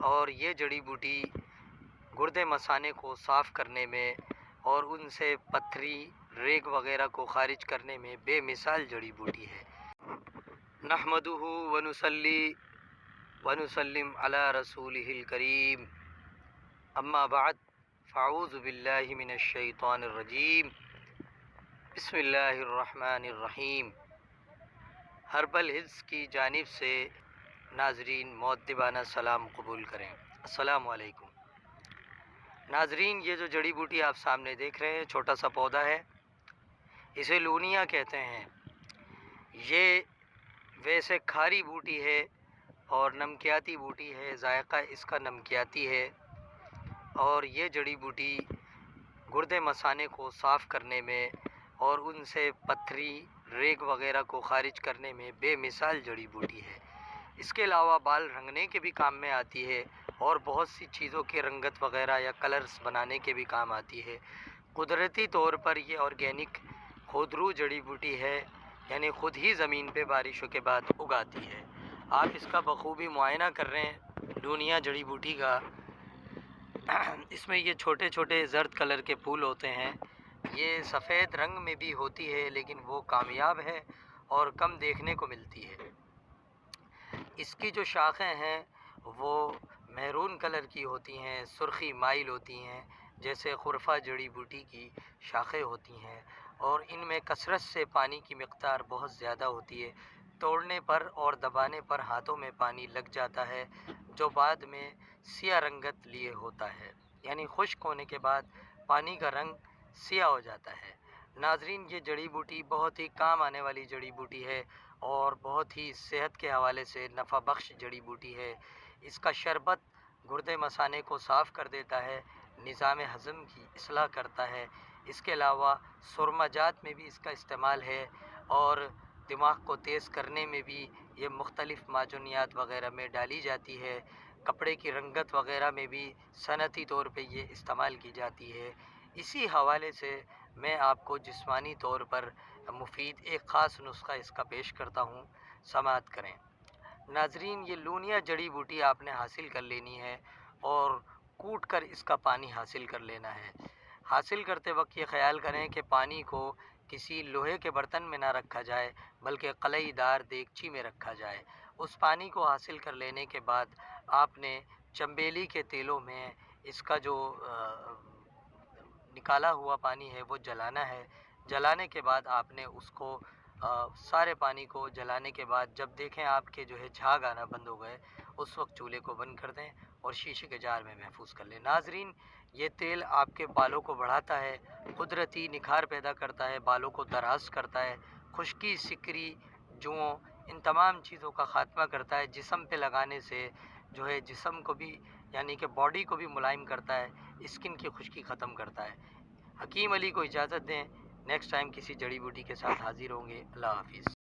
اور یہ جڑی بوٹی گردے مثانے کو صاف کرنے میں اور ان سے پتھری ریگ وغیرہ کو خارج کرنے میں بے مثال جڑی بوٹی ہے۔ نحمدہ ونصلی ونسلم علی رسولہ الکریم، اما بعد فاعوذ باللہ من الشیطان الرجیم، بسم اللہ الرحمن الرحیم۔ ہربل ہلز کی جانب سے ناظرین مؤدبانہ سلام قبول کریں۔ السلام علیکم ناظرین، یہ جو جڑی بوٹی آپ سامنے دیکھ رہے ہیں چھوٹا سا پودا ہے، اسے لونیا کہتے ہیں۔ یہ ویسے کھاری بوٹی ہے اور نمکیاتی بوٹی ہے، ذائقہ اس کا نمکیاتی ہے، اور یہ جڑی بوٹی گردے مثانے کو صاف کرنے میں اور ان سے پتھری ریگ وغیرہ کو خارج کرنے میں بے مثال جڑی بوٹی ہے۔ اس کے علاوہ بال رنگنے کے بھی کام میں آتی ہے اور بہت سی چیزوں کے رنگت وغیرہ یا کلرز بنانے کے بھی کام آتی ہے۔ قدرتی طور پر یہ آرگینک خودرو جڑی بوٹی ہے، یعنی خود ہی زمین پہ بارشوں کے بعد اگاتی ہے۔ آپ اس کا بخوبی معائنہ کر رہے ہیں لونیا جڑی بوٹی کا۔ اس میں یہ چھوٹے چھوٹے زرد کلر کے پھول ہوتے ہیں۔ یہ سفید رنگ میں بھی ہوتی ہے لیکن وہ کامیاب ہے اور کم دیکھنے کو ملتی ہے۔ اس کی جو شاخیں ہیں وہ میرون کلر کی ہوتی ہیں، سرخی مائل ہوتی ہیں، جیسے خرفہ جڑی بوٹی کی شاخیں ہوتی ہیں، اور ان میں کثرت سے پانی کی مقدار بہت زیادہ ہوتی ہے۔ توڑنے پر اور دبانے پر ہاتھوں میں پانی لگ جاتا ہے، جو بعد میں سیاہ رنگت لیے ہوتا ہے، یعنی خشک ہونے کے بعد پانی کا رنگ سیاہ ہو جاتا ہے۔ ناظرین، یہ جڑی بوٹی بہت ہی کام آنے والی جڑی بوٹی ہے اور بہت ہی صحت کے حوالے سے نفع بخش جڑی بوٹی ہے۔ اس کا شربت گردے مثانے کو صاف کر دیتا ہے، نظام ہضم کی اصلاح کرتا ہے۔ اس کے علاوہ سرما جات میں بھی اس کا استعمال ہے اور دماغ کو تیز کرنے میں بھی یہ مختلف معجونیات وغیرہ میں ڈالی جاتی ہے۔ کپڑے کی رنگت وغیرہ میں بھی صنعتی طور پہ یہ استعمال کی جاتی ہے۔ اسی حوالے سے میں آپ کو جسمانی طور پر مفید ایک خاص نسخہ اس کا پیش کرتا ہوں، سماعت کریں۔ ناظرین، یہ لونیا جڑی بوٹی آپ نے حاصل کر لینی ہے اور کوٹ کر اس کا پانی حاصل کر لینا ہے۔ حاصل کرتے وقت یہ خیال کریں کہ پانی کو کسی لوہے کے برتن میں نہ رکھا جائے بلکہ قلعی دار دیگچی میں رکھا جائے۔ اس پانی کو حاصل کر لینے کے بعد آپ نے چنبیلی کے تیلوں میں اس کا جو نکالا ہوا پانی ہے وہ جلانا ہے۔ جلانے کے بعد آپ نے اس کو سارے پانی کو جلانے کے بعد جب دیکھیں آپ کے جو ہے جھاگ آنا بند ہو گئے، اس وقت چولہے کو بند کر دیں اور شیشے کے جار میں محفوظ کر لیں۔ ناظرین، یہ تیل آپ کے بالوں کو بڑھاتا ہے، قدرتی نکھار پیدا کرتا ہے، بالوں کو دراز کرتا ہے، خشکی، سکری، جوؤں، ان تمام چیزوں کا خاتمہ کرتا ہے۔ جسم پہ لگانے سے جو ہے جسم کو بھی، یعنی کہ باڈی کو بھی ملائم کرتا ہے، اسکن کی خشکی ختم کرتا ہے۔ حکیم علی کو اجازت دیں، نیکسٹ ٹائم کسی جڑی بوٹی کے ساتھ حاضر ہوں گے۔ اللہ حافظ۔